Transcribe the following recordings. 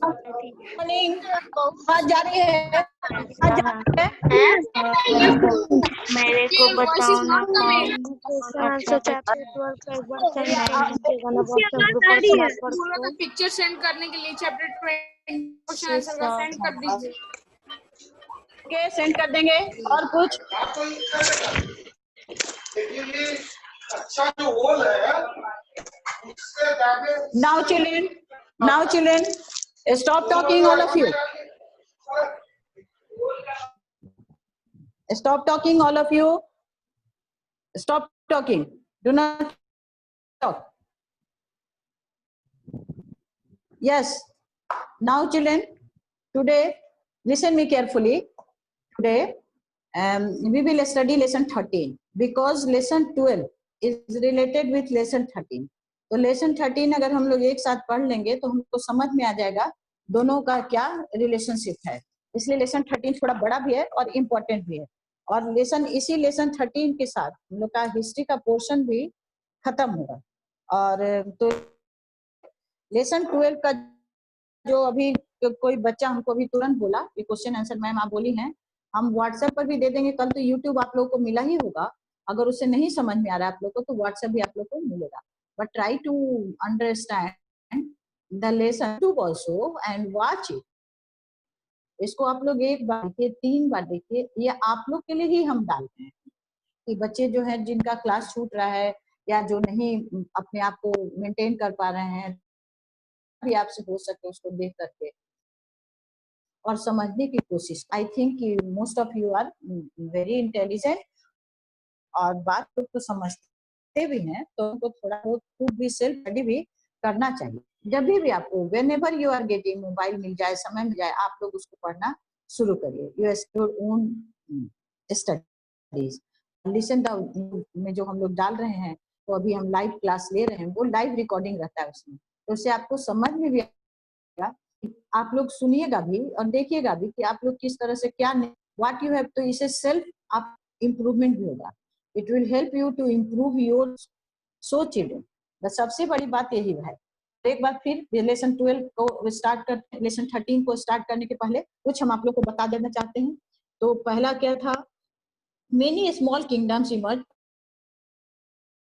Morning, आज जा रही है, आज जा रही है। मेरे को बताओ ना पिक्चर सेंड करने के लिए चैप्टर 20 क्वेश्चन आंसर का सेंड कर दीजिए। ओके, सेंड कर देंगे। और कुछ अच्छा जो होल है now children stop talking, all of you stop talking, all of you stop talking, do not talk. Yes, now children, today listen me carefully. Today we will study lesson 13 because lesson 12 is related with lesson 13. तो lesson 13 अगर हम लोग एक साथ पढ़ लेंगे तो हमको समझ में आ जाएगा दोनों का क्या रिलेशनशिप है। इसलिए लेसन 13 थोड़ा बड़ा भी है और इम्पोर्टेंट भी है। और इसी लेसन 13 के साथ हम लोग का हिस्ट्री का पोर्शन भी खत्म होगा। और तो लेसन 12 का जो अभी कोई बच्चा हमको अभी तुरंत बोला ये क्वेश्चन आंसर मैम आप बोली हैं, हम व्हाट्सएप पर भी दे देंगे। कल तो यूट्यूब आप लोगों को मिला ही होगा, अगर उससे नहीं समझ में आ रहा है आप लोग को तो व्हाट्सएप भी आप लोग को मिलेगा। But try to understand the lesson to also and watch it. इसको आप लोग एक बार देखिए, 3 बार देखिए, ये आप लोग के लिए ही हम डालते हैं कि बच्चे जो है जिनका क्लास छूट रहा है या जो नहीं अपने आप को मेंटेन कर पा रहे हैं भी आपसे हो सके उसको देख करके और समझने की कोशिश। I think most of you are very intelligent और बात तो समझते भी हैं, तो उनको थोड़ा बहुत खुद भी सेल्फ स्टडी भी करना चाहिए। जब भी आपको whenever you are getting mobile मिल जाए, समय मिल जाए, आप लोग उसको पढ़ना शुरू करिए। Your own studies listen the में जो हम लोग डाल रहे हैं तो अभी हम लाइव क्लास ले रहे हैं, वो लाइव रिकॉर्डिंग रहता है उसमें, तो उससे आपको समझ में भी आएगा। आप लोग सुनिएगा भी और देखिएगा भी कि आप लोग किस तरह से क्या व्हाट यू हैव, तो इसे सेल्फ आप इम्प्रूवमेंट भी होगा। It will help you to improve your so children. बस सबसे बड़ी बात यही है। एक बार फिर लेसन 12 को स्टार्ट कर, लेसन 13 को स्टार्ट करने के पहले कुछ हम आप लोग को बता देना चाहते हैं। तो पहला क्या था, many small kingdoms emerge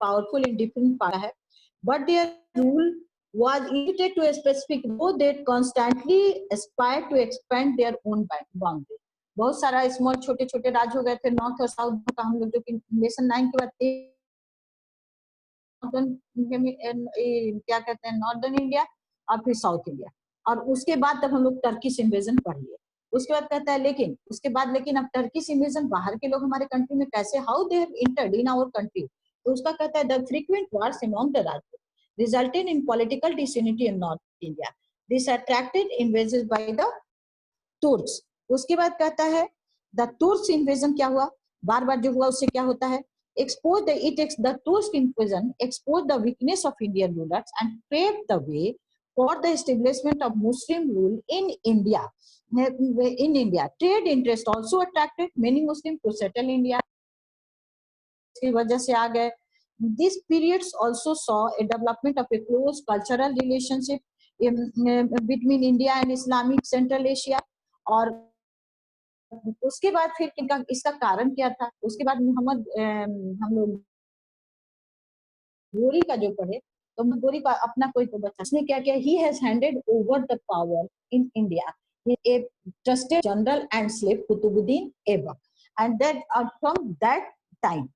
powerful in different parts है, but their rule was limited to a specific though they constantly aspired to expand their own boundary। बहुत सारा स्मॉल छोटे छोटे राज्य हो गए थे नॉर्थ और साउथ का। हम लोग जो कि लेसन 9 के बाद क्या कहते हैं नॉर्दर्न इंडिया और फिर साउथ इंडिया, और उसके बाद तब हम लोग टर्किश इन्वेजन पढ़ लिए। उसके बाद कहता है लेकिन अब टर्किश इन्वेजन बाहर के लोग हमारे कंट्री में कैसे, how they have entered in our country. तो उसका कहता है the frequent wars among the राज्य resulted in political disunity in north India, this attracted invasion by the Turks. उसके बाद कहता है द तुर्क्स इन्वेजन क्या हुआ, बार बार जो हुआ उससे क्या होता है, the Turkish invasion exposed the weakness of Indian rulers and paved the way for the establishment of Muslim rule in India. Trade interest also attracted many Muslims to settle India. इसकी वजह से आ गए। These periods also saw a development of a close cultural relationship between India and Islamic Central Asia। और उसके बाद फिर इसका कारण क्या था, उसके बाद मोहम्मद हम लोग गोरी का जो पढ़े तो गोरी का अपना कोई तो बच्चा, उसने क्या किया, he has handed over the power in India a trusted general and slave Qutbuddin Aibak, and that from that time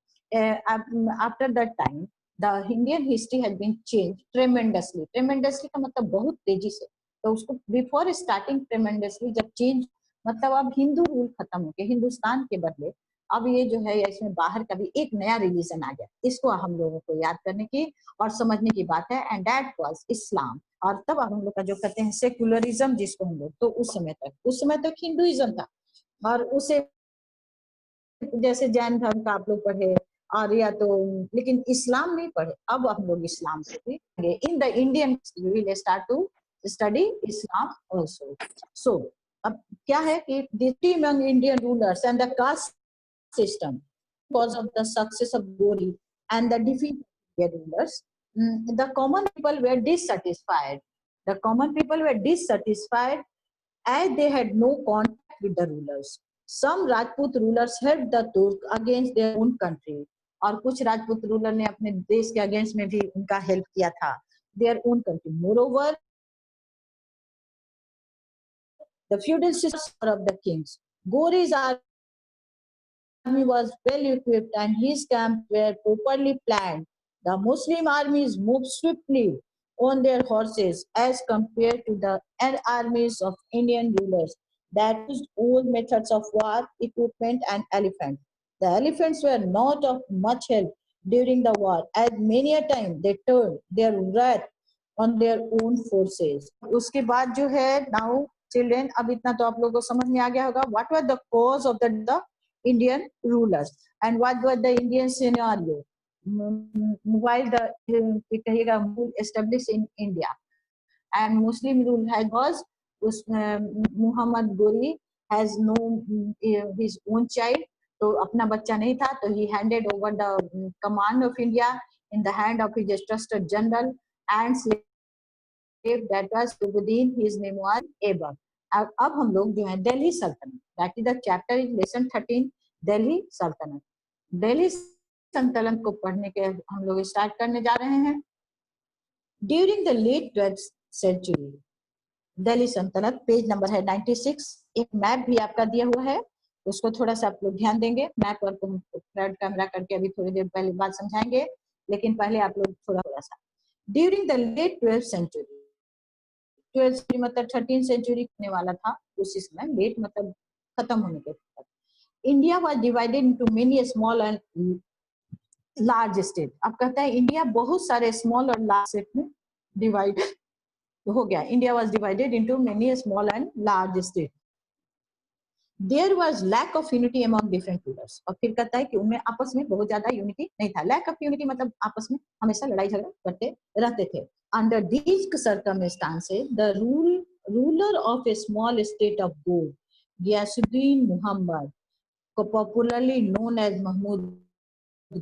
after that time the Indian history has been changed tremendously का मतलब बहुत तेजी से। तो उसको बिफोर स्टार्टिंग ट्रेमेंडसली जब change मतलब अब हिंदू रूल खत्म हो गया हिंदुस्तान के बदले, अब ये जो है इसमें बाहर का भी एक नया रिलीजन आ गया। इसको हम लोगों को याद करने की और समझने की बात है, एंड दैट वाज इस्लाम। और तब हम लोग का जो कहते हैं सेक्युलरिज्म जिसको हम लोग, तो उस समय तक हिंदुइज्म था, और उसे जैसे जैन धर्म का आप लोग पढ़े और या तो, लेकिन इस्लाम नहीं पढ़े। अब हम लोग इस्लाम को भी in the Indian we will start to study Islam also. So अब क्या है कि डिस्ट्री among Indian rulers and the caste system because of the success of Gori and the defeat of the rulers, the common people were dissatisfied The common people were dissatisfied as they had no contact with the rulers. Some Rajput rulers helped the Turk against their own country. और कुछ Rajput ruler ने अपने देश के against में भी उनका help किया था. Their own country. Moreover, the feudal system of the kings. Ghori's army was well equipped and his camps were properly planned. The Muslim armies moved swiftly on their horses as compared to the armies of Indian rulers that used old methods of war, equipment, and elephants. The elephants were not of much help during the war, as many a time they turned their wrath on their own forces. उसके बाद जो है, now children, अब इतना तो आप लोगों को समझ में आ गया होगा. What were the cause of the Indian rulers and what was the Indian scenario while the कहिएगा established in India and Muslim rule was Muhammad Ghori has no his own child, तो अपना बच्चा नहीं था, तो he handed over the command of India in the hand of his trusted general and slave that was within his name was Aibak. अब हम लोग जो है दिल्ली सल्तनत, that is the chapter is lesson 13 Delhi सल्तनत. दिल्ली सल्तनत को पढ़ने के हम लोग स्टार्ट करने जा रहे हैं. During the late 12th century Delhi सल्तनत, पेज नंबर है 96. एक मैप भी आपका दिया हुआ है, उसको थोड़ा सा आप लोग ध्यान देंगे. मैप पर हम फ्रंट कैमरा करके अभी थोड़ी देर पहले बात समझाएंगे, लेकिन पहले आप लोग थोड़ा सा. During the late 12th century, 12th century मतलब 13th सेंचुरी होने वाला था उसी समय, लेट मतलब खत्म होने के बाद. India was divided into many small and large state. अब कहता है इंडिया बहुत सारे स्मॉल और लार्ज स्टेट में डिवाइड हो गया. India was divided into many small and large state. There was lack of unity among different rulers. और फिर कहता है कि उनमें आपस में बहुत ज्यादा यूनिटी नहीं था. लैक ऑफ यूनिटी मतलब आपस में हमेशा लड़ाई झगड़ा करते रहते थे. Under these circumstances, the ruler of a small state of Gor, Ghiyasuddin Muhammad, popularly known as Mahmud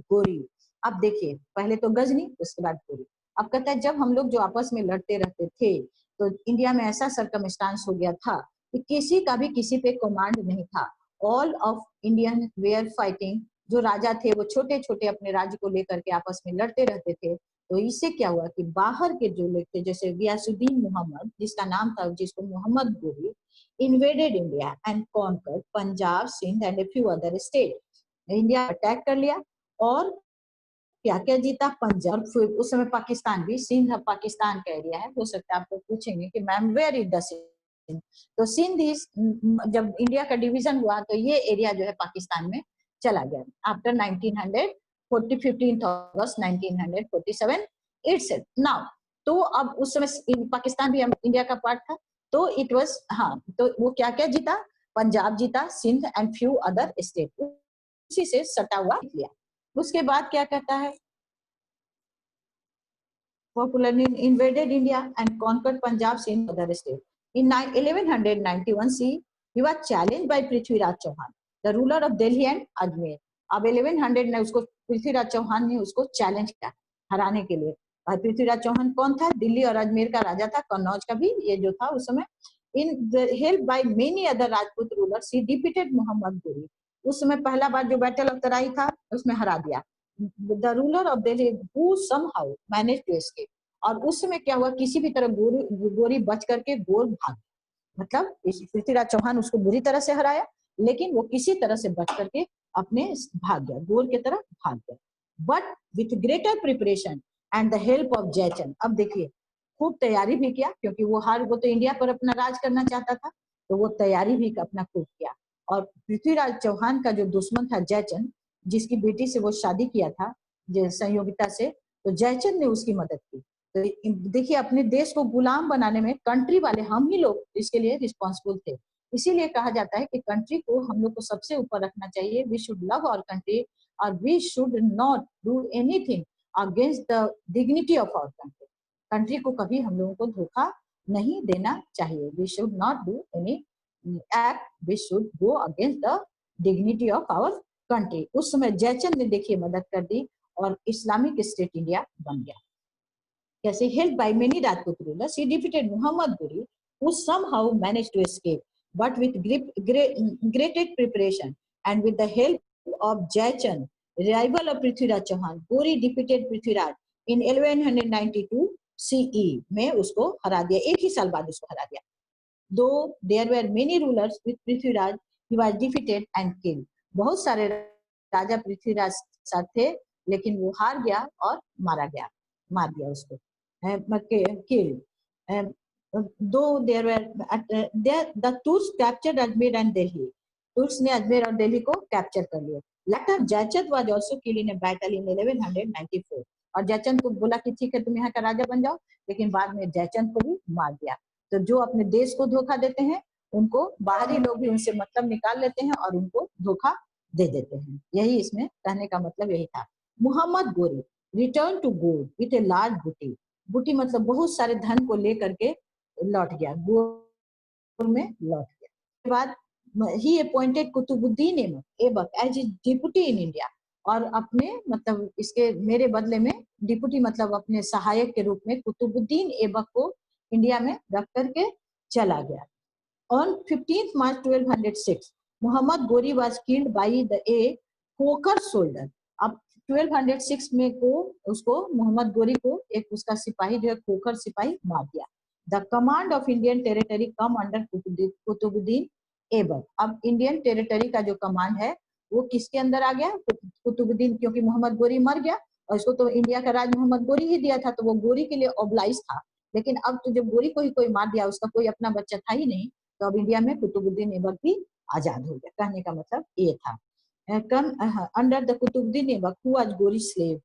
Ghori. अब देखिए, पहले तो गजनी, उसके बाद गोरी. अब कहता है जब हम लोग जो आपस में लड़ते रहते थे, तो इंडिया में ऐसा सर्कमस्टांस हो गया था कि किसी का भी किसी पे कमांड नहीं था. All of Indian wear fighting. जो राजा थे वो छोटे छोटे अपने राज्य को लेकर के आपस में लड़ते रहते थे. तो इससे क्या हुआ कि बाहर के जो लोग थे, जैसे गियासुद्दीन मोहम्मद, जिसका नाम था, जिसको Mohammad Ghori, invaded India and conquered Punjab, Sindh and a few other state. India attack कर लिया और क्या क्या जीता, पंजाब. उस समय पाकिस्तान भी, सिंध पाकिस्तान का एरिया है. हो सकता है आपको पूछेंगे कि ma'am where is the Sindh. तो सिंध जब इंडिया का डिवीजन हुआ तो ये एरिया जो है पाकिस्तान में चला गया आफ्टर 15 अगस्त 1947 itself. नाउ तो अब उस समय पाकिस्तान भी इंडिया का पार्ट था, तो इट वाज, हाँ, तो वो क्या क्या जीता, पंजाब जीता, Sindh and few other state, उसी से सटा हुआ लिया. उसके बाद क्या कहता है, popularly invaded India and conquered Punjab, Sindh, other states. In 1191 CE, he was challenged by Prithviraj Chauhan, the ruler of Delhi and Ajmer. अब 1100 में उसको पृथ्वीराज चौहान ने उसको चैलेंज किया हराने के लिए. और पृथ्वीराज चौहान कौन था, दिल्ली और अजमेर का राजा था, कन्नौज का भी ये जो था उस समय. In help by many other Rajput rulers he defeated Mohammad Ghori. उस समय पहला बार जो बैटल ऑफ तराई था उसमें हरा दिया. The ruler of Delhi who somehow managed to escape. और उस समय क्या हुआ, किसी भी तरह गोरी बच करके गोर भाग. मतलब पृथ्वीराज चौहान उसको बुरी तरह से हराया, लेकिन वो किसी तरह से बच करके अपने भाग गया, गोर की तरफ भाग गया. But with greater preparation and the help of Jaichand. अब देखिए, खूब तैयारी भी किया, क्योंकि वो तो इंडिया पर अपना राज करना चाहता था, तो वो तैयारी भी अपना खूब किया. और पृथ्वीराज चौहान का जो दुश्मन था जयचंद, जिसकी बेटी से वो शादी किया था संयोगिता से, तो जयचंद ने उसकी मदद की. तो देखिए, अपने देश को गुलाम बनाने में कंट्री वाले हम ही लोग इसके लिए रिस्पॉन्सिबल थे. इसीलिए कहा जाता है कि कंट्री को हम लोग को सबसे ऊपर रखना चाहिए. We should love our country और we should not do anything against the dignity of our country. Country को कभी हम लोगों को धोखा नहीं देना चाहिए. We should not do any act, we should go against the dignity of our country. उस समय जयचंद ने देखिए मदद कर दी और इस्लामिक स्टेट इंडिया बन गया. कैसे? helped by many Rajput rulers, he defeated Muhammad Ghori, who somehow managed to escape, but with great preparation and with the help of Jaichand, rival of Prithviraj Chauhan, Ghori defeated Prithviraj in 1192 CE में उसको हरा दिया, एक ही साल बाद उसको हरा दिया. Though there were many rulers with Prithviraj, he was defeated and killed. बहुत सारे राजा पृथ्वीराज साथ थे, लेकिन वो हार गया और मारा गया, मार दिया उसको, killed. Though there were the Turks captured Ajmer and Delhi. Turks ने अजमेर और दिल्ली को कैप्चर कर लिया. Later Jayachand was also killed in a battle in 1194. और जयचंद को बोला कि ठीक है तुम यहाँ का राजा बन जाओ, लेकिन बाद में जयचंद को भी मार दिया. तो जो अपने देश को धोखा देते हैं उनको बाहरी लोग भी उनसे मतलब निकाल लेते हैं और उनको धोखा दे देते हैं. यही इसमें कहने का मतलब यही था. मुहम्मद गोरी रिटर्न टू गोर विथ ए लार्ज बूटी. बूटी मतलब बहुत सारे धन को लेकर के लौट गया, गोर में लौट गया. उसके बाद he appointed Qutubuddin Aibak as his deputy in India. और अपने मतलब इसके मेरे बदले में डिप्टी मतलब अपने सहायक के रूप में कुतुबुद्दीन ऐबक को इंडिया में रख करके चला गया. On 15th March 1206, Muhammad Ghori was killed by a Khokhar soldier. अब 1206 में को उसको मोहम्मद गोरी को एक उसका सिपाही जो है खोखर सिपाही मार दिया. The command of Indian territory come under Qutubuddin Aibak. अब इंडियन टेरिटरी का जो कमांड है वो किसके अंदर आ गया? कुतुबुद्दीन, क्योंकि मोहम्मद गोरी मर गया और इसको तो इंडिया का राज मोहम्मद गोरी ही दिया था, तो वो गोरी के लिए ऑब्लाइज था. लेकिन अब तो जब गोरी को ही कोई मार दिया, उसका कोई अपना बच्चा था ही नहीं, तो अब इंडिया में कुतुबुद्दीन ऐबक भी आजाद हो गया. कहने का मतलब ये था. Under the Qutbuddin Aibak who was Ghori slave,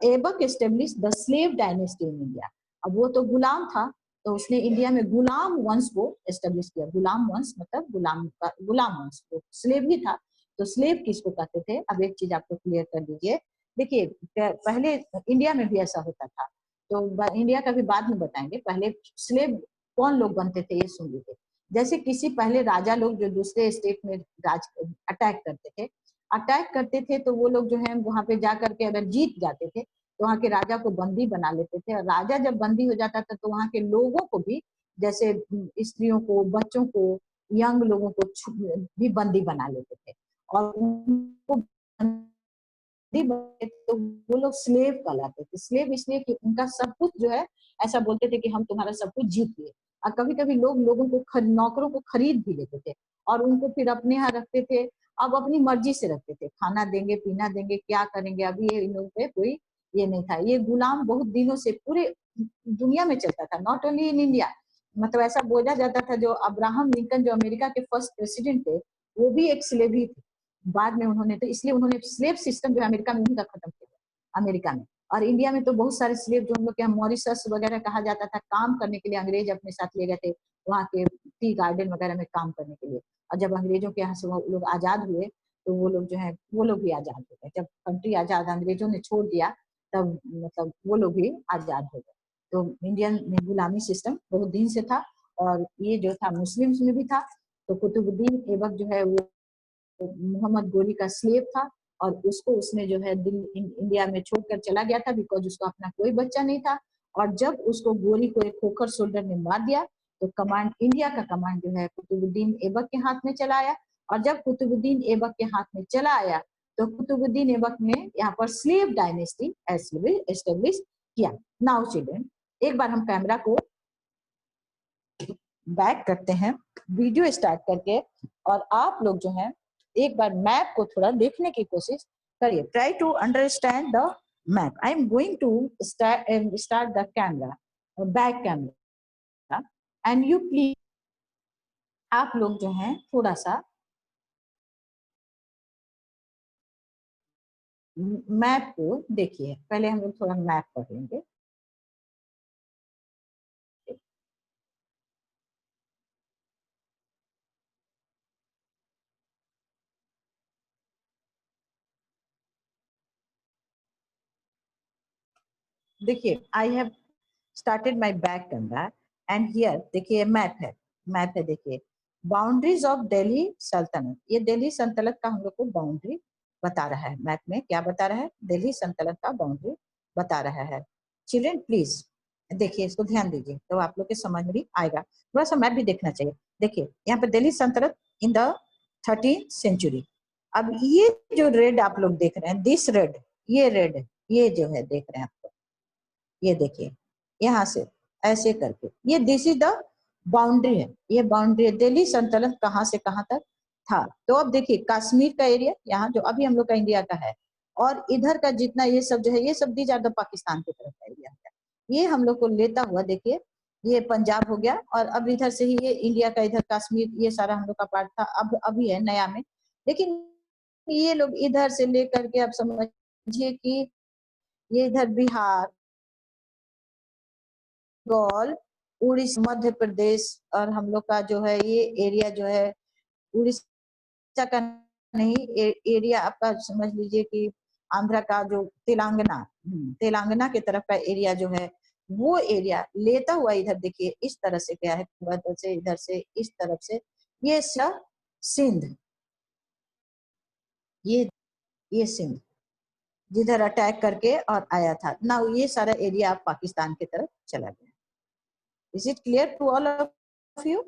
Aibak established the slave dynasty in India. अब वो तो गुलाम था, तो उसने इंडिया में गुलाम वंश को एस्टेब्लिश किया. गुलाम वंश मतलब गुलाम वंश. तो स्लेव ही था, तो स्लेव किसको कहते थे? अब एक चीज आपको क्लियर कर दीजिए. देखिए पहले इंडिया में भी ऐसा होता था, तो इंडिया का भी बाद में बताएंगे. पहले स्लेव कौन लोग बनते थे ये सुन लीजिए. जैसे किसी पहले राजा लोग जो दूसरे स्टेट में राज अटैक करते थे, तो वो लोग जो है वहां पे जा करके अगर जीत जाते थे तो वहाँ के राजा को बंदी बना लेते थे. और राजा जब बंदी हो जाता था तो वहाँ के लोगों को भी, जैसे स्त्रियों को, बच्चों को, यंग लोगों को भी बंदी बना लेते थे. और उनको बंदी तो वो लोग स्लेव कहलाते थे. स्लेव इसलिए कि उनका सब कुछ जो है ऐसा बोलते थे कि हम तुम्हारा सब कुछ जीत लिए. और कभी कभी लोग लोगों को नौकरों को खरीद भी लेते थे और उनको फिर अपने यहाँ रखते थे. अब अपनी मर्जी से रखते थे, खाना देंगे, पीना देंगे, क्या करेंगे. अभी ये इन लोगों पे कोई ये नहीं था. ये गुलाम बहुत दिनों से पूरे दुनिया में चलता था, नॉट ओनली इन इंडिया. मतलब ऐसा बोला जाता था जो अब्राहम लिंकन जो अमेरिका के फर्स्ट प्रेसिडेंट थे, वो भी एक स्लेव ही थे. बाद में उन्होंने, तो इसलिए उन्होंने स्लेव सिस्टम जो अमेरिका में उन्हीं का खत्म किया अमेरिका में. और इंडिया में तो बहुत सारे स्लेव जो हम लोग के यहाँ मॉरिशस वगैरह कहा जाता था, काम करने के लिए अंग्रेज अपने साथ ले गए थे वहाँ के टी गार्डन वगैरह में काम करने के लिए. और जब अंग्रेजों के यहाँ से वो लोग आजाद हुए तो वो लोग जो है वो लोग भी आजाद हो गए. जब कंट्री आजाद अंग्रेजों ने छोड़ दिया तब मतलब वो लोग भी आजाद हो गए. तो इंडियन में गुलामी सिस्टम बहुत दिन से था और ये जो था मुस्लिम्स में भी था. तो कुतुबुद्दीन ऐबक जो है वो मोहम्मद गोरी का स्लेव था और उसको उसने जो है इंडिया में छोड़कर चला गया था, बिकॉज उसका अपना कोई बच्चा नहीं था. और जब उसको गोरी को एक खोखर सोल्डर ने मार दिया तो कमांड, इंडिया का कमांड जो है कुतुबुद्दीन ऐबक के हाथ में चला आया. और जब कुतुबुद्दीन ऐबक के हाथ में चला आया तो कुतुबुद्दीन ऐबक ने यहाँ पर स्लेव डायनेस्टी एस्टेब्लिश किया. नाउ चिल्ड्रन, एक बार हम कैमरा को बैक करते हैं वीडियो स्टार्ट करके, और आप लोग जो है एक बार मैप को थोड़ा देखने की कोशिश करिए. Try to understand the map. I am going to start the camera, back camera, and you please आप लोग जो हैं थोड़ा सा मैप को देखिए. पहले हम लोग थोड़ा मैप पढ़ लेंगे. देखिए I have started my back camera and here देखिए मैप है. मैप है, देखिए बाउंड्रीज ऑफ दिल्ली सल्तनत. ये दिल्ली सल्तनत का हम लोग को बाउंड्री बता रहा है. मैप में क्या बता रहा है? दिल्ली सल्तनत का बाउंड्री बता रहा है. चिल्ड्रन प्लीज देखिए, इसको ध्यान दीजिए तो आप लोग के समझ में भी आएगा। थोड़ा सा मैप भी देखना चाहिए। देखिए यहाँ पे दिल्ली सल्तनत इन द 13th सेंचुरी। अब ये जो रेड आप लोग देख रहे हैं, दिस रेड, ये रेड, ये जो है देख रहे हैं आप लोग, ये देखिए यहाँ से ऐसे करके, ये दिस इज द बाउंड्री है, ये बाउंड्री है। दिल्ली सल्तनत कहाँ से कहाँ तक था। तो अब देखिए कश्मीर का एरिया यहाँ जो अभी हम लोग का इंडिया का है, और इधर का जितना ये सब जो है, ये सब दीज आर द पाकिस्तान की तरफ का एरिया है। ये हम लोग को लेता हुआ देखिए, ये पंजाब हो गया, और अब इधर से ही ये इंडिया का इधर कश्मीर, ये सारा हम लोग का पार्ट था, अब अभी है नया में। लेकिन ये लोग इधर से लेकर के आप समझिए कि ये इधर बिहार, बंगाल, उड़ीसा, मध्य प्रदेश, और हम लोग का जो है ये एरिया जो है उड़ीसा का नहीं, एरिया आपका समझ लीजिए कि आंध्रा का जो तेलंगाना, तेलंगाना के तरफ का एरिया जो है, वो एरिया लेता हुआ इधर देखिए इस तरह से क्या है, इधर से इस तरफ से ये सिंध, ये सिंध जिधर अटैक करके और आया था ना, ये सारा एरिया आप पाकिस्तान की तरफ चला गया। Is it clear to all of you?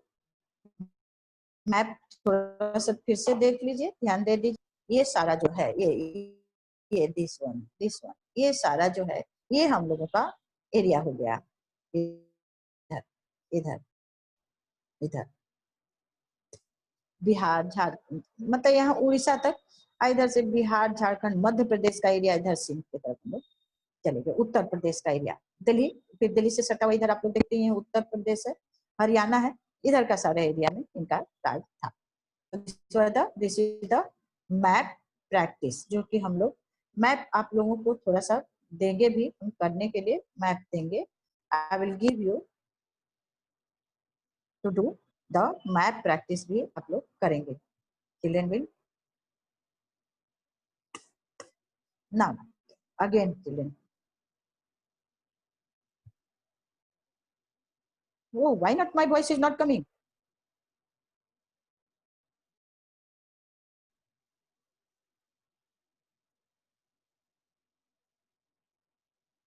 Map थोड़ा सा फिर से देख लीजिए, ध्यान दे दीजिए। ये सारा जो है ये दिस वन, ये सारा जो है ये हम लोगों का एरिया हो गया। इधर इधर इधर बिहार, झारखंड, मतलब यहाँ उड़ीसा तक, इधर से बिहार, झारखंड, मध्य प्रदेश का एरिया इधर सिंध की तरफ हम लोग चले गए। उत्तर प्रदेश का एरिया दिल्ली, फिर दिल्ली से सटा हुआ इधर आप लोग देखते हैं उत्तर प्रदेश है, हरियाणा है, इधर का सारा एरिया में इनका राज था। This is the map practice, जो कि हम लोग मैप आप लोगों को थोड़ा सा देंगे भी, हम करने के लिए मैप देंगे। I will give you to do the map practice भी आप लोग करेंगे। Children will now again children, oh why not my voice is not coming?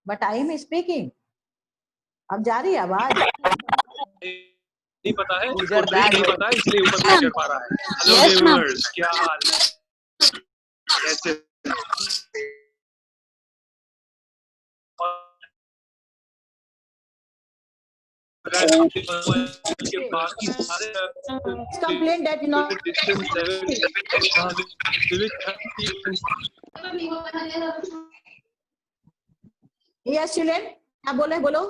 But I am speaking. अब जा रही है आवाज? नहीं पता है, नहीं पता है, इसलिए ऊपर नहीं चढ़ पा रहा है। हेलो व्यूअर्स, क्या हाल है? कैसे? Complain that not yes children, क्या बोले, बोलो।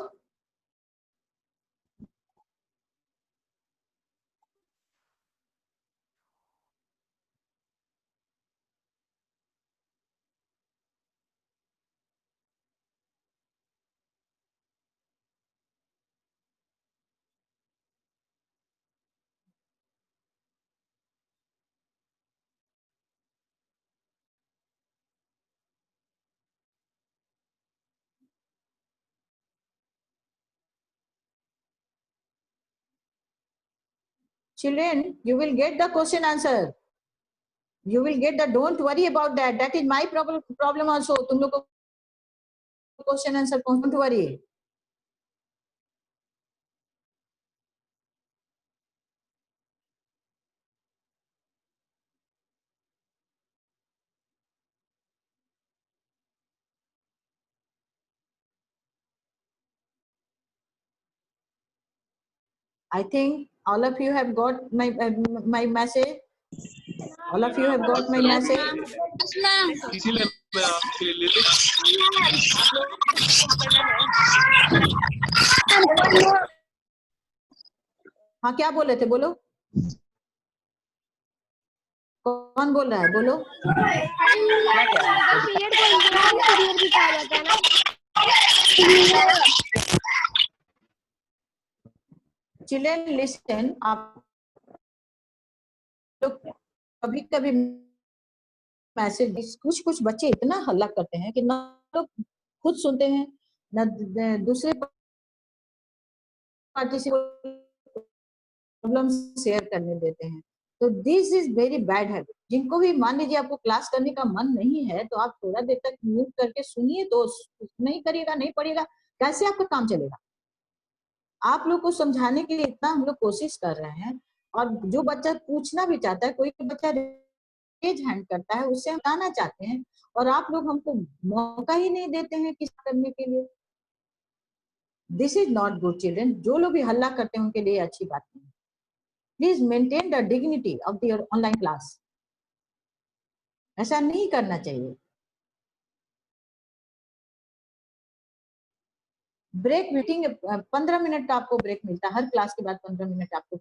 Children, you will get the question answer. You will get the, don't worry about that. That is my problem also. तुम लोग को question answer, don't worry. I think all of you have got my my message. All of you have got my message. इसीलिए मैं आपके लिए हाँ क्या बोले थे, बोलो। कौन बोल रहा है, बोलो। चिल्ड्रन लिसन, आप लोग कभी कभी मैसेज, कुछ बच्चे इतना हल्ला करते हैं कि ना लोग खुद सुनते हैं ना दूसरे पार्टी से प्रॉब्लम शेयर करने देते हैं। तो this is very bad habit. जिनको भी मान लीजिए आपको क्लास करने का मन नहीं है, तो आप थोड़ा देर तक म्यूट करके सुनिए, तो नहीं करिएगा, नहीं पढ़िएगा, कैसे आपका काम चलेगा? आप लोग को समझाने के लिए इतना हम लोग कोशिश कर रहे हैं, और जो बच्चा पूछना भी चाहता है, कोई बच्चा रेज हैंड करता है, उससे हम बताना चाहते हैं, और आप लोग हमको मौका ही नहीं देते हैं किस करने के लिए। This is not good children. जो लोग भी हल्ला करते हैं उनके लिए अच्छी बात नहीं। Please maintain the dignity of your online class. ऐसा नहीं करना चाहिए। ब्रेक मीटिंग 15 मिनट का आपको ब्रेक मिलता है, हर क्लास के बाद 15 मिनट आपको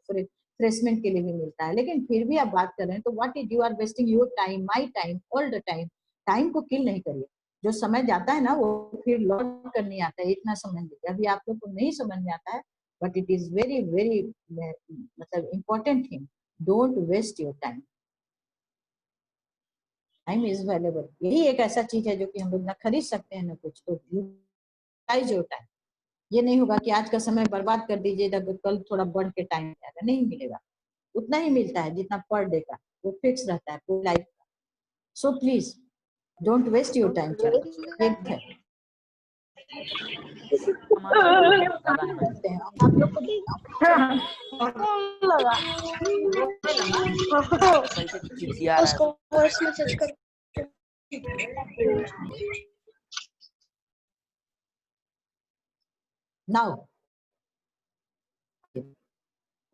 फ्रेशमेंट के लिए भी मिलता है, लेकिन फिर भी आप बात कर रहे हैं तो what is, you are wasting your time, my time, all the time. Time को किल नहीं करिए। जो समय जाता है ना वो फिर लौट कर नहीं आता है, इतना समझ लीजिए। अभी आप लोग को नहीं समझ में आता है, but it is very very मतलब important thing. Don't waste your time. Time is valuable. यही एक ऐसा चीज है जो कि हम लोग ना खरीद सकते हैं ना कुछ, तो यूटिलाइज योर टाइम। ये नहीं होगा कि आज का समय बर्बाद कर दीजिए, कल थोड़ा बढ़ के टाइम आएगा, नहीं मिलेगा। उतना ही मिलता है जितना पर डे का, वो फिक्स रहता है पूरी लाइफ का। So please don't waste your time children. ये है आप लोग को now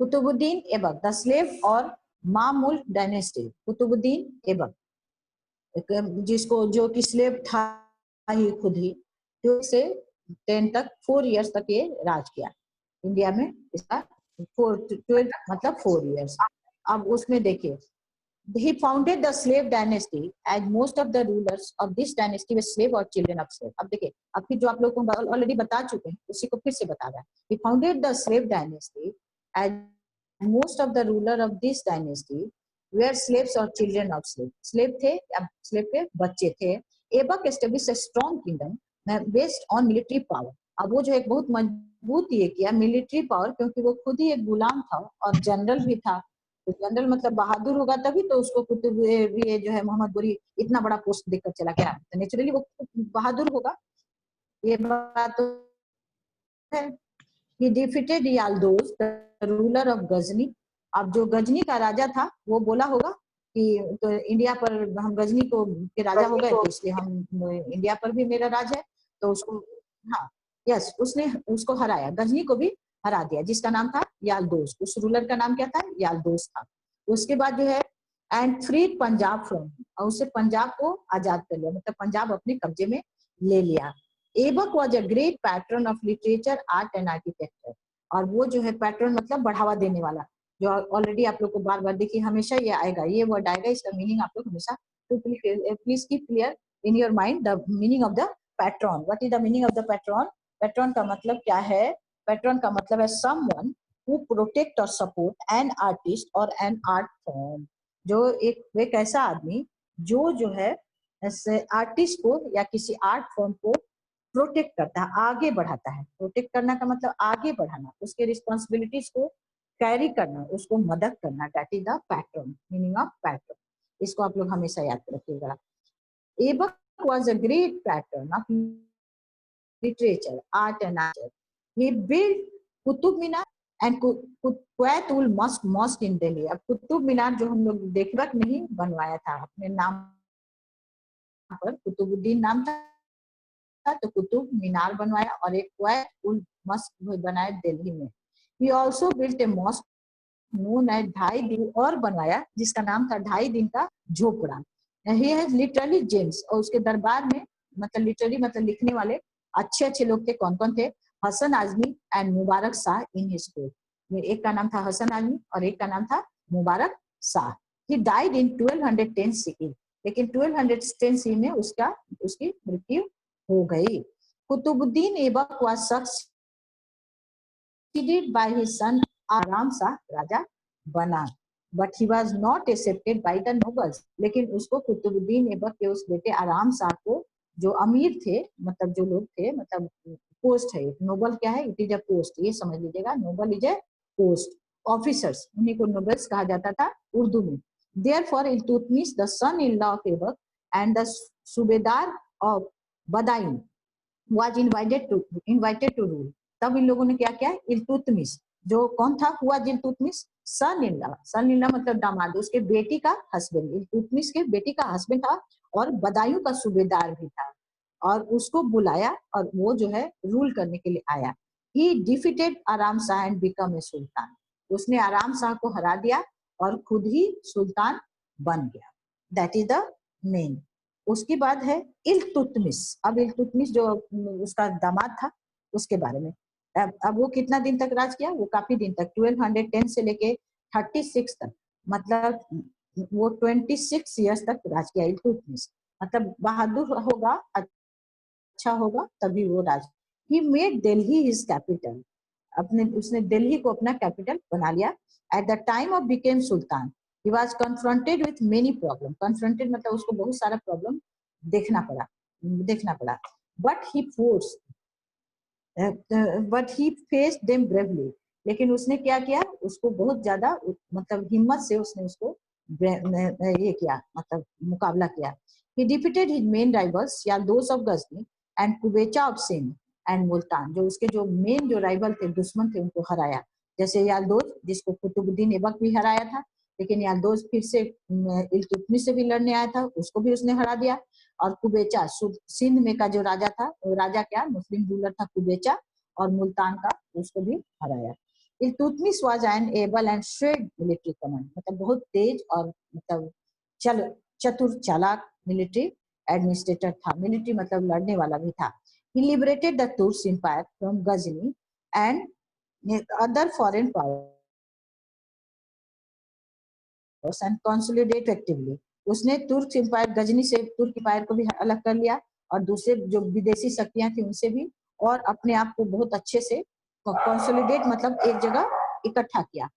Qutubuddin Aibak the slave और मामुल्क डायनेस्टी। कुतुबुद्दीन ऐबक जिसको जो कि स्लेव था ही खुद ही, जो से 10 तक 4 इयर्स तक ये राज किया इंडिया में। इसका 12 मतलब 4 इयर्स। अब उसमें देखिए, he founded the slave dynasty as most of the rulers of this dynasty were slave or children of slave। अब देखिए, अब फिर जो आप लोगों को ऑलरेडी बता चुके हैं उसी को फिर से बता रहा है। he founded the slave dynasty as most of the ruler of this dynasty were slaves or children of slave। slave थे, अब slave के बच्चे थे। Aibak established a strong kingdom based on military power। अब वो जो एक बहुत मजबूत ये किया मिलिट्री पावर, क्योंकि वो खुद ही एक गुलाम था और जनरल भी था। तो जनरल मतलब बहादुर होगा तभी तो उसको कुतुब ये जो है मोहम्मद गोरी इतना बड़ा पोस्ट देकर चला गया, तो नेचुरली वो बहादुर होगा। ये बात तो है। He defeated Yaldos, the ruler of Ghazni. अब जो गजनी का राजा था वो बोला होगा कि तो इंडिया पर हम गजनी को के राजा हो गए, तो इसलिए हम इंडिया पर भी मेरा राज है। तो उसको हाँ यस उसने उसको हराया, गजनी को भी हरा दिया, जिसका नाम था यालदोस। उस रूलर का नाम क्या था? यालदोस था। उसके बाद जो है एंड फ्रीड पंजाब फ्रॉम, और उससे पंजाब को आजाद कर लिया, मतलब पंजाब अपने कब्जे में ले लिया। Aibak was a great patron of literature, art and architecture. और वो जो है पैट्रन मतलब बढ़ावा देने वाला, जो ऑलरेडी आप लोग को बार बार देखिए हमेशा ये आएगा, ये वर्ड आएगा, इसका मीनिंग आप लोग हमेशा please keep clear in your mind the meaning of the patron. What is the meaning of the patron? Patron का मतलब क्या है? पैट्रन का मतलब है समवन हु प्रोटेक्ट और सपोर्ट एन आर्टिस्ट और एन आर्ट फॉर्म। जो एक ऐसा आदमी जो है आर्टिस्ट को या किसी आर्ट फॉर्म को प्रोटेक्ट करता है, आगे बढ़ाता है। प्रोटेक्ट करना का मतलब आगे बढ़ाना, उसके रिस्पॉन्सिबिलिटीज को कैरी करना, उसको मदद करना। That is the patron, meaning of patron. इसको आप लोग हमेशा याद रखिएगा। Aibak was a great patron of literature, art and art. He build Qutub Minar and Qutub mosque in Delhi. अब कुतुब मीनार जो हम लोग देखबक नहीं बनवाया था अपने नाम पर, कुतुबुद्दीन नाम था तो कुतुब मीनार बनवाया, और एक कुतुब मस्क बनाया दिल्ली में। He also built a mosque known as 2.5 दिन और बनवाया, जिसका नाम था 2.5 दिन का झोपड़ा। ही हैज लिटरली जेम्स, और उसके दरबार में मतलब लिटरली मतलब लिखने वाले अच्छे अच्छे लोग थे। कौन कौन थे? Hasan Azmi and Mubarak Shah in his court. एक का नाम था हसन आजमी और एक का नाम था Mubarak Shah. He died in 1210 CE, लेकिन 1210 सी में उसकी मृत्यु हो गई। Qutbuddin Aibak was succeeded by his son Aram Shah, राजा बना, but he was not accepted by the nobles. लेकिन उसको कुतुबुद्दीन ऐबक के उस बेटे आराम शाह को, जो अमीर थे मतलब जो लोग थे, मतलब पोस्ट है, नोबल क्या है? इट इज अ पोस्ट, ये समझ लीजिएगा, noble is a post, officers, उन्हीं को नोबल्स कहा जाता था उर्दू में। Therefore, Iltutmish, the son-in-law of Aibak and the Subedar of Badain, was invited to rule. तब इन लोगों ने क्या किया, इल्तुतमिश जो कौन था, हुआ इल्तुतमिश सन इन लॉ मतलब दामाद, उसके बेटी का हस्बैंड, इल्तुतमिश के बेटी का हस्बैंड था और बदायूं का सूबेदार भी था, और उसको बुलाया और वो जो है रूल करने के लिए आया। He defeated आराम शाह and become a सुल्तान, उसने आराम शाह को हरा दिया और खुद ही सुल्तान बन गया। That is the main. उसके बाद है इल्तुतमिश। अब इल्तुतमिश जो उसका दामाद था उसके बारे में, अब वो कितना दिन तक राज किया, वो काफी दिन तक 1210 से लेके 36 तक, मतलब वो 26 ईयर्स तक राज किया इल्तुतमिश। मतलब बहादुर होगा, अच्छा होगा तभी वो राज। He made Delhi his capital, उसने दिल्ली को अपना कैपिटल बना लिया। At the time of became sultan he was confronted with many problem, confronted मतलब उसको बहुत सारा प्रॉब्लम देखना पड़ा but he faced them bravely, लेकिन उसने क्या किया, उसको बहुत ज्यादा मतलब हिम्मत से उसने उसको ये किया, मतलब मुकाबला किया। he defeated his main rivals Yaldoz of Ghazni and Qubacha of Sindh and Multan, जो उसके जो मेन जो राइवल थे, दुश्मन थे, उनको हराया। जैसे याल्दोज जिसको कुतुबुद्दीन ऐबक भी हराया था, लेकिन याल्दोज फिर से इल्तुतमिश से भी लड़ने आया था, उसको भी उसने हरा दिया। और कुबेचा सिंध में का जो राजा था, वो राजा क्या मुस्लिम रूलर था कुबेचा, और मुल्तान का उसको भी हराया। Iltutmish was an able and shrewd military command, मतलब बहुत तेज और मतलब चतुर चालाक मिलिट्री एडमिनिस्ट्रेटर था। मिलिट्री मतलब लड़ने वाला भी था। He liberated the Turks empire from Ghazni and other foreign powers and consolidate effectively. उसने तुर्क एम्पायर गजनी से तुर्क एम्पायर को भी अलग कर लिया और दूसरे जो विदेशी शक्तियां थी उनसे भी, और अपने आप को बहुत अच्छे से कंसोलिडेट मतलब एक जगह इकट्ठा किया।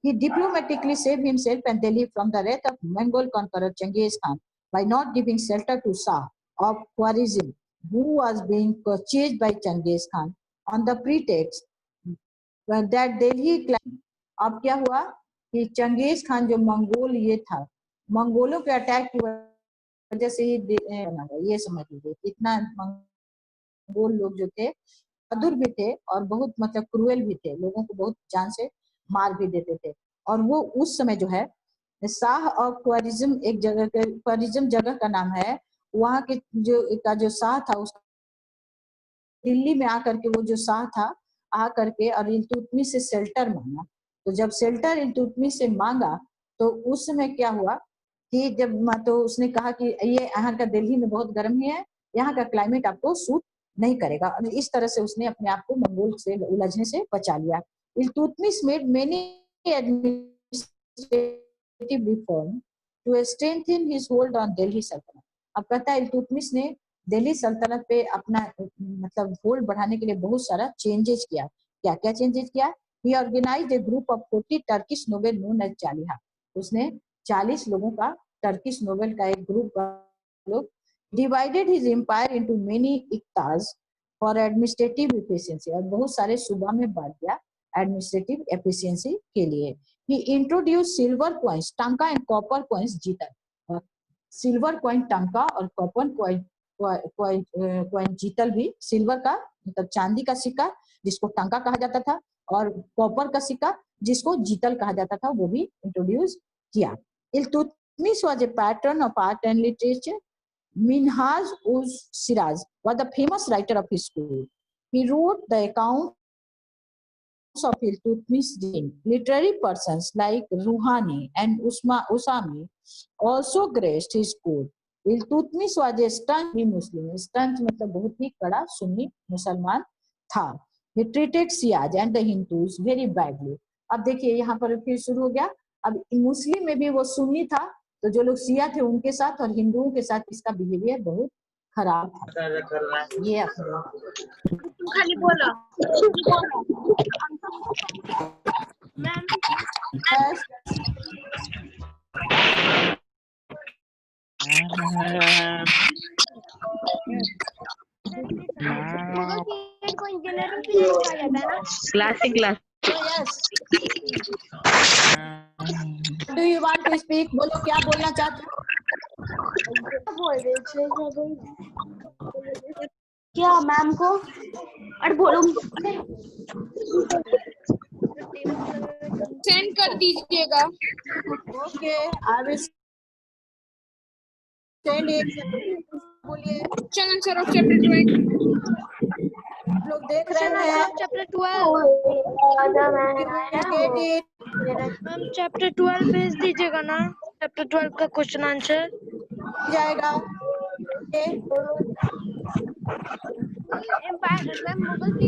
He diplomatically saved himself and Delhi from the wrath of Mongol conqueror Genghis Khan by not giving shelter to Shah of Khwarizm, who was being purchased by Genghis Khan on the pretext that Delhi claimed. अब क्या हुआ कि Genghis Khan जो Mongol ये था, मंगोलों के attack की वजह से ही ये समझ लीजिए कितना मंगोल लोग जो थे बहादुर भी थे और बहुत मतलब क्रूएल भी थे, लोगों को बहुत जान से मार भी देते थे। और वो उस समय जो है शाह ऑफ ख्वारिज्म, एक जगह के ख्वारिज्म जगह का नाम है, वहाँ के जो शाह था उस दिल्ली में आकर के वो जो शाह था आकर के और इल्तुतमिश से शेल्टर मांगा। तो जब शेल्टर इल्तुतमिश से मांगा तो उस समय क्या हुआ कि जब तो उसने कहा कि ये यहाँ का दिल्ली में बहुत गर्म है, यहाँ का क्लाइमेट आपको सूट नहीं करेगा, और इस तरह से उसने अपने आप को मंगोल से उलझने से बचा लिया। Iltutmish made many administrative reform to strengthen his hold on Delhi सल्तनत। अब कहता है इल्तुतमिश ने दिल्ली सल्तनत पे अपना मतलब होल्ड बढ़ाने के लिए बहुत सारा चेंजेस किया। क्या क्या चेंजेस किया? He organized a group of 40 Turkish nobles known as Chaliha. उसने 40 लोगों का टर्किश नोबेल का एक ग्रुप लोग divided his empire into many इक्ताज for administrative efficiency, और बहुत सारे सूबा में बांट दिया एडमिनिस्ट्रेटिव एफिशिएंसी के लिए। He introduced silver coins, टंका and copper coins जीतल। सिल्वर कॉइन टंका और कॉपर कॉइन जीतल भी, सिल्वर का मतलब चांदी का सिक्का जिसको टंका कहा जाता था, और कॉपर का सिक्का जिसको जीतल कहा जाता था, वो भी इंट्रोड्यूस किया। Iltutmish was a pattern of art and literature. Minhaj uj Siraj was the famous writer of his school. He wrote the account of Iltutmish reign. Literary persons like Ruhani and Usami also graced his court. Iltutmish was a staunch Muslim. Staunch मतलब बहुत ही कड़ा सुन्नी मुसलमान था। He treated Shias and the Hindus very badly. अब देखिए यहाँ पर फिर शुरू हो गया। अब मुस्लिम में भी वो सुन्नी था, तो जो लोग शिया थे उनके साथ और हिंदुओं के साथ इसका बिहेवियर बहुत खराब था। ये अपना खाली बोला मैम। को इंजीनियरिंग भी नहीं कहा जाता है ना? Yes. Do you want to speak? बोलो क्या बोलना चाहते हो? बोल रहे थे क्या मैम को? अरे बोलो। सेंड कर दीजिएगा। Okay, I will send it. बोलिए, क्वेश्चन आंसर ऑफ चैप्टर 20। आप लोग देख रहे हैं? Chapter 12। Get it ma'am chapter 12 भेज दीजिएगा ना, चैप्टर 12 का क्वेश्चन आंसर। जाएगा। ओके, मैम गूगल पे